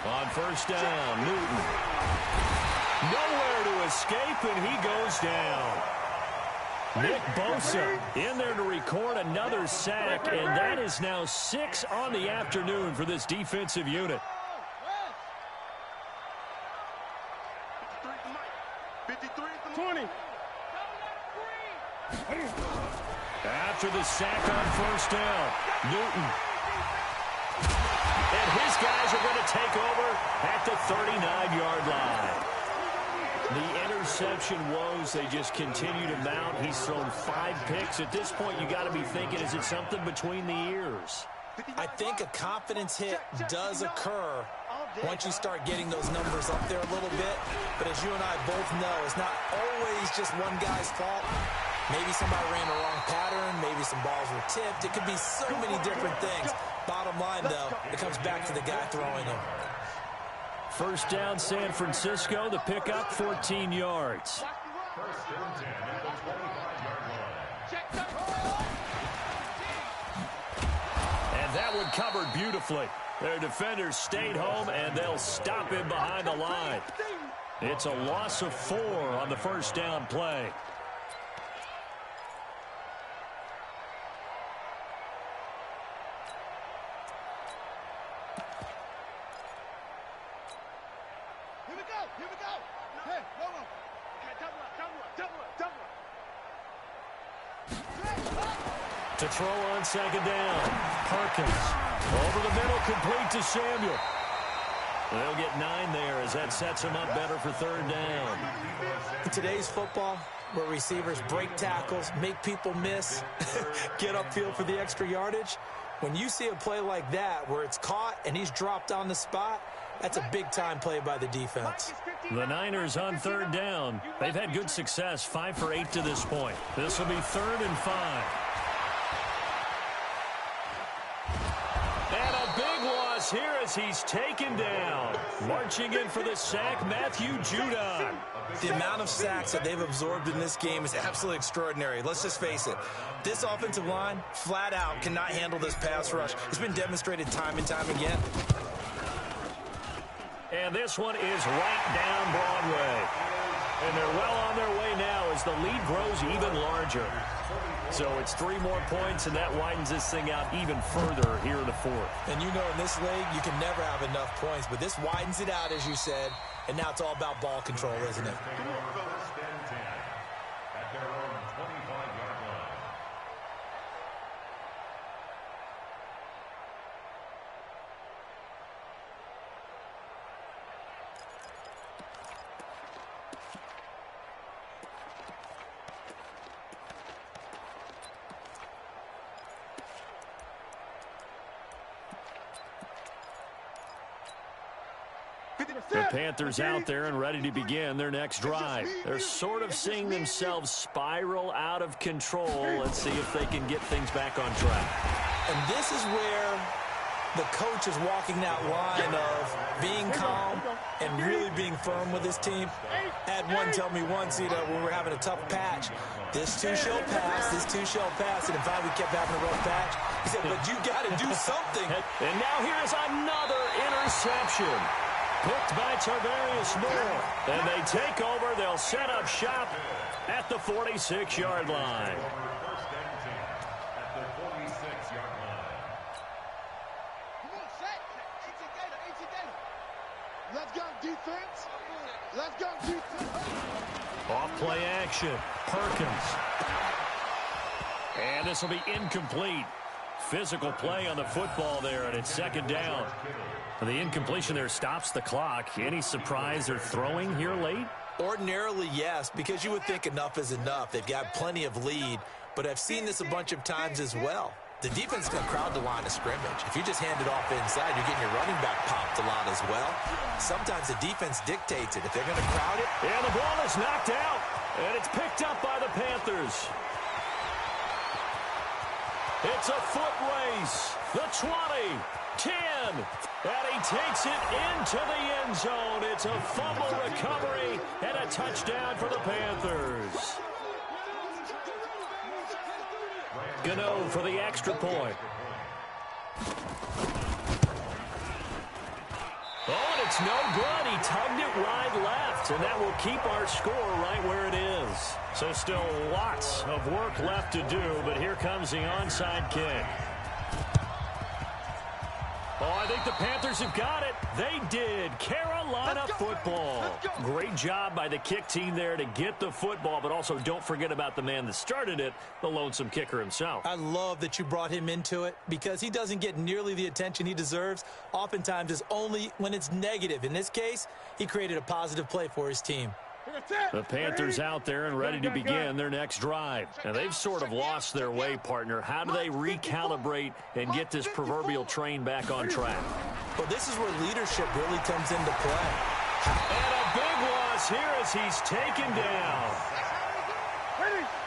On first down, Newton. Nowhere to escape, and he goes down. Nick Bosa in there to record another sack, and that is now 6 on the afternoon for this defensive unit. 53 to 20. After the sack on first down, Newton his guys are going to take over at the 39-yard line. The interception woes, they just continue to mount. He's thrown 5 picks. At this point, you got to be thinking, is it something between the ears? I think a confidence hit does occur once you start getting those numbers up there a little bit. But as you and I both know, it's not always just one guy's fault. Maybe somebody ran the wrong pattern. Maybe some balls were tipped. It could be so many different things. Bottom line, though, it comes back to the guy throwing them. First down, San Francisco. The pickup, 14 yards. First and 10 at the 25-yard line. And that one covered beautifully. Their defenders stayed home, and they'll stop him behind the line. It's a loss of 4 on the first down play. Here we go. Hey, double up. To throw on second down. Perkins. Over the middle, complete to Samuel. They'll get 9 there as that sets him up better for third down. In today's football, where receivers break tackles, make people miss, get upfield for the extra yardage, when you see a play like that where it's caught and he's dropped on the spot, that's a big-time play by the defense. The Niners on third down. They've had good success, 5 for 8 to this point. This will be 3rd and 5. And a big loss here as he's taken down. Marching in for the sack, Matthew Judon. The amount of sacks that they've absorbed in this game is absolutely extraordinary. Let's just face it. This offensive line, flat out, cannot handle this pass rush. It's been demonstrated time and time again. And this one is right down Broadway. And they're well on their way now as the lead grows even larger. So it's 3 more points, and that widens this thing out even further here in the 4th. And you know in this league, you can never have enough points. But this widens it out, as you said. And now it's all about ball control, isn't it? First and 10 at their own 25-yard line. The Panthers out there and ready to begin their next drive. They're sort of seeing themselves spiral out of control. Let's see if they can get things back on track. And this is where the coach is walking that line of being calm and really being firm with his team. I had one tell me once, when we were having a tough patch, this too shall pass, this too shall pass. And in fact, we kept having a rough patch. He said, but you got to do something. And now here's another interception. Picked by Tarvarius Moore. And they take over. They'll set up shop at the 46-yard line. First and 10 at the 46-yard line. Come on, set. Easy gator. Let's go, defense. Let's go, defense. Off play action. Perkins. And this will be incomplete. Physical play on the football there, and it's second down. The incompletion there stops the clock. Any surprise they're throwing here late? Ordinarily, yes, because you would think enough is enough. They've got plenty of lead, but I've seen this a bunch of times as well. The defense is going to crowd the line of scrimmage. If you just hand it off inside, you're getting your running back popped a lot as well. Sometimes the defense dictates it. If they're going to crowd it. And the ball is knocked out, and it's picked up by the Panthers. It's a foot race. The 20, 10, and he takes it into the end zone. It's a fumble recovery and a touchdown for the Panthers. Gano for the extra point. Oh, and it's no good. He tugged it wide left, and that will keep our score right where it is. So still lots of work left to do, but here comes the onside kick. Oh, I think the Panthers have got it. They did. Carolina football. Great job by the kick team there to get the football, but also don't forget about the man that started it, the lonesome kicker himself. I love that you brought him into it because he doesn't get nearly the attention he deserves. Oftentimes, it's only when it's negative. In this case, he created a positive play for his team. The Panthers out there and ready to begin their next drive. Now, they've sort of lost their way, partner. How do they recalibrate and get this proverbial train back on track? Well, this is where leadership really comes into play. And a big loss here as he's taken down.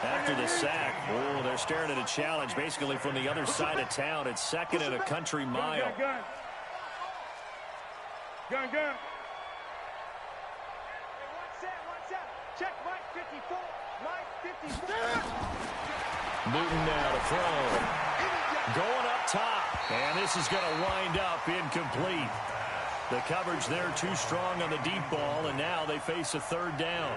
After the sack, oh, they're staring at a challenge basically from the other side of town. It's second and a country mile. Gun. Check Mike 54. Mike 54. Newton now to throw. Going up top. And this is going to wind up incomplete. The coverage there too strong on the deep ball, and now they face a third down.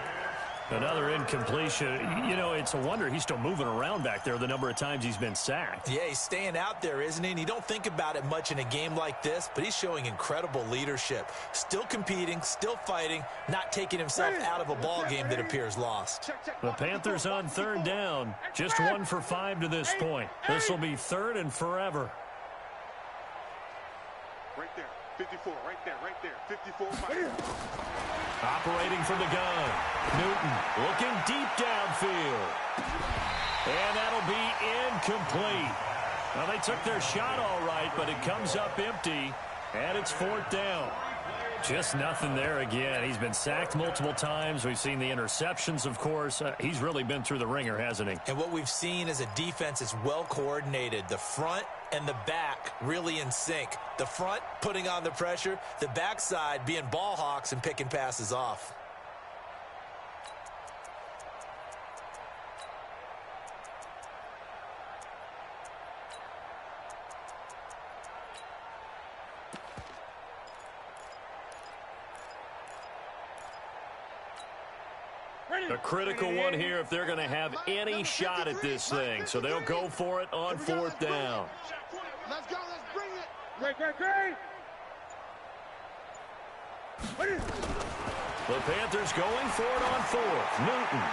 Another incompletion. You know, it's a wonder he's still moving around back there the number of times he's been sacked. Yeah, he's staying out there, isn't he? And you don't think about it much in a game like this, but he's showing incredible leadership. Still competing, still fighting, not taking himself out of a ball game that appears lost. The Panthers on third down. Just 1 for 5 to this point. This will be third and forever. Right there. 54, right there. 54. Operating from the gun. Newton looking deep downfield. And that'll be incomplete. Well, they took their shot all right, but it comes up empty, and it's fourth down. Just nothing there again. He's been sacked multiple times. We've seen the interceptions, of course. He's really been through the ringer, hasn't he? And what we've seen is a defense that's well coordinated. The front and the back really in sync. The front putting on the pressure, the backside being ball hawks and picking passes off. A critical one here if they're going to have any shot at this thing. So they'll go for it on fourth down. Let's go. Let's bring it. Great. The Panthers going for it on fourth. Newton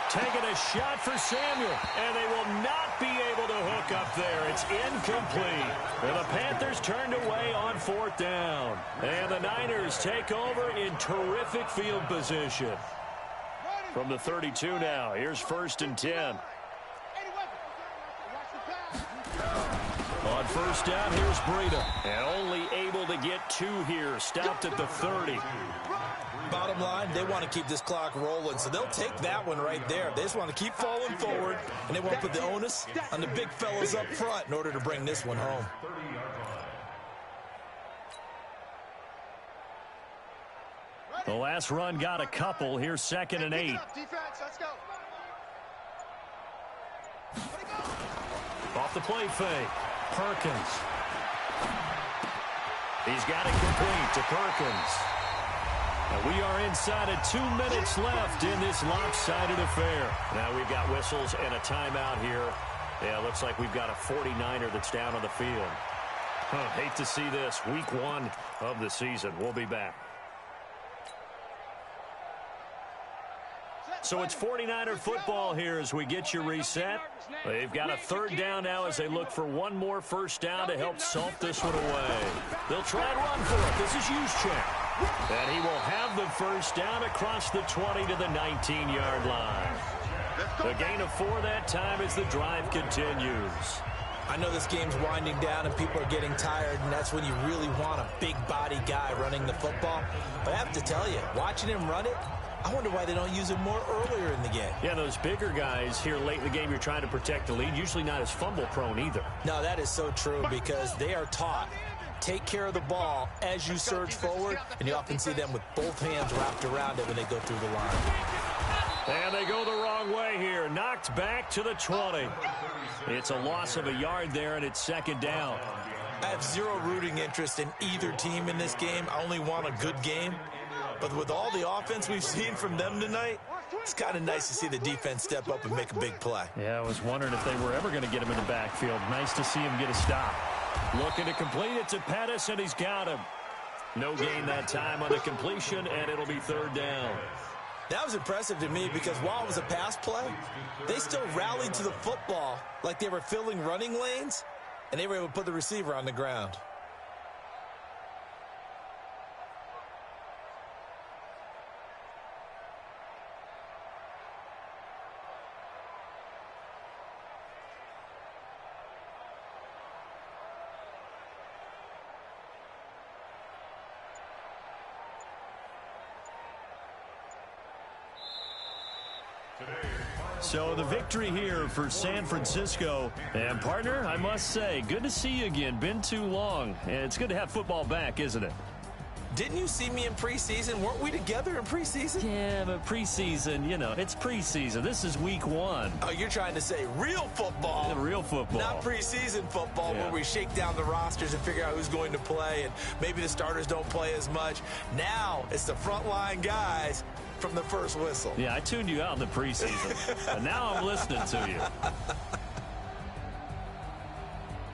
taking a shot for Samuel, and they will not be able to hook up there. It's incomplete. And the Panthers turned away on fourth down. And the Niners take over in terrific field position. From the 32 now, here's first and 10. On first down, here's Breida. And only able to get 2 here. Stopped at the 30. Bottom line, they want to keep this clock rolling, so they'll take that one right there. They just want to keep falling forward, and they want to put the onus on the big fellas up front in order to bring this one home. The last run got a couple. Here's second and 8. Let's go. Off the play fake. Perkins. He's got it complete to Perkins. And we are inside of 2 minutes left in this lopsided affair. Now we've got whistles and a timeout here. Yeah, looks like we've got a 49er that's down on the field. Hate to see this. Week 1 of the season. We'll be back. So it's 49er football here as we get you reset. They've got a third down now as they look for one more first down to help salt this one away. They'll try and run for it. This is Juszczyk. And he will have the first down across the 20 to the 19-yard line. A gain of 4 that time as the drive continues. I know this game's winding down and people are getting tired, and that's when you really want a big body guy running the football. But I have to tell you, watching him run it, I wonder why they don't use him more earlier in the game. Yeah, those bigger guys here late in the game, you're trying to protect the lead, usually not as fumble prone either. No, that is so true because they are taught. Take care of the ball as you surge forward, and you often see them with both hands wrapped around it when they go through the line. And they go the wrong way here. Knocked back to the 20. It's a loss of a yard there, and it's second down. I have zero rooting interest in either team in this game. I only want a good game. But with all the offense we've seen from them tonight, it's kind of nice to see the defense step up and make a big play. Yeah, I was wondering if they were ever going to get him in the backfield. Nice to see him get a stop. Looking to complete it to Pettis, and he's got him. No gain that time on the completion, and it'll be third down. That was impressive to me because while it was a pass play, they still rallied to the football like they were filling running lanes, and they were able to put the receiver on the ground. So the victory here for San Francisco. And, partner, I must say, good to see you again. Been too long. And it's good to have football back, isn't it? Didn't you see me in preseason? Weren't we together in preseason? Yeah, but preseason, you know, it's preseason. This is week 1. Oh, you're trying to say real football. Yeah, real football. Not preseason football Yeah. where we shake down the rosters and figure out who's going to play, and maybe the starters don't play as much. Now it's the frontline guys from the first whistle. Yeah, I tuned you out in the preseason. And now I'm listening to you.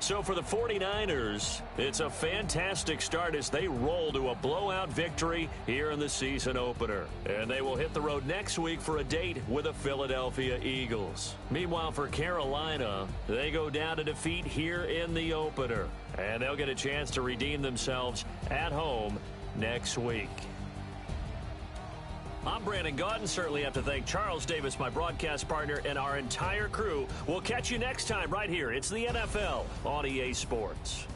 So for the 49ers, it's a fantastic start as they roll to a blowout victory here in the season opener. And they will hit the road next week for a date with the Philadelphia Eagles. Meanwhile, for Carolina, they go down to defeat here in the opener. And they'll get a chance to redeem themselves at home next week. I'm Brandon Gaudin. Certainly have to thank Charles Davis, my broadcast partner, and our entire crew. We'll catch you next time right here. It's the NFL on EA Sports.